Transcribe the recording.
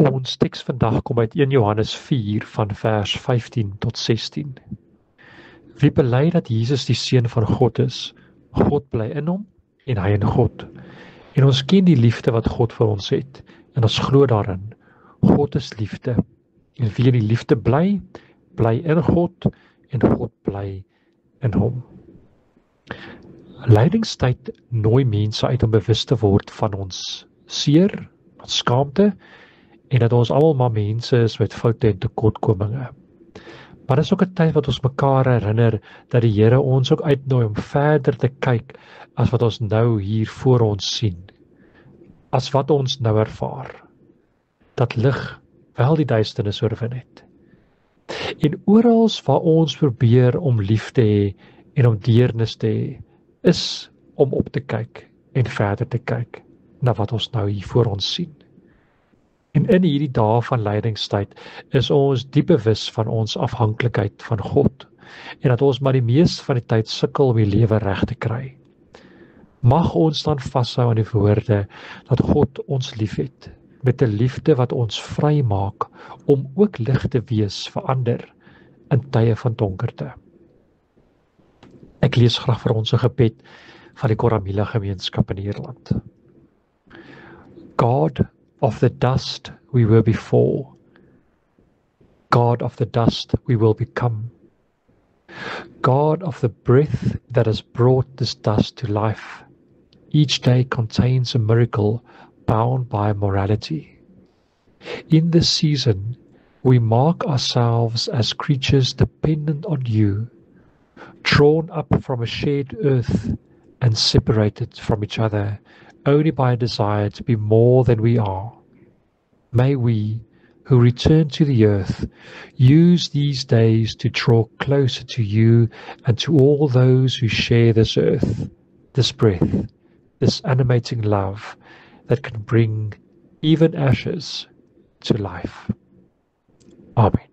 Ons teks vandag kom uit 1 Johannes 4 van vers 15 tot 16. Wie bely dat Jesus die Seun van God is, God bly in hom en hy in God. En ons ken die liefde wat God vir ons het, en ons glo daarin. God is liefde, en wie in die liefde bly, bly in God, en God bly in hom. Lydingstyd nooi mense uit om bewus te word van ons seer, ons skaamte, en dat ons almal maar mense is met foute en tekortkominge. Maar dit is ook 'n tyd wat ons mekaar herinner dat die Here ons ook uitnooi om verder te kyk as wat ons nou hier voor ons sien, as wat ons nou ervaar, dat lig wel die duisternis oorwin het. En oral waar ons probeer om lief te hê en om deernis te hê, is om op te kyk en verder te kyk na wat ons nou hier voor ons sien. En in hierdie dae van lydingstyd is ons diep bewus van ons afhanklikheid van God en dat ons maar die meeste van die tyd sukkel om die lewe reg te kry. Mag ons dan vashou aan die woorde dat God ons liefhet met 'n liefde wat ons vry maak om ook lig te wees vir ander in tye van donkerte. Ek lees graag vir ons 'n gebed van die Koramila gemeenskap in Ierland. God of the dust we were before, God of the dust we will become, God of the breath that has brought this dust to life, each day contains a miracle bound by morality. In this season, we mark ourselves as creatures dependent on you, drawn up from a shared earth and separated from each other only by a desire to be more than we are. May we, who return to the earth, use these days to draw closer to you and to all those who share this earth, this breath, this animating love that can bring even ashes to life. Amen.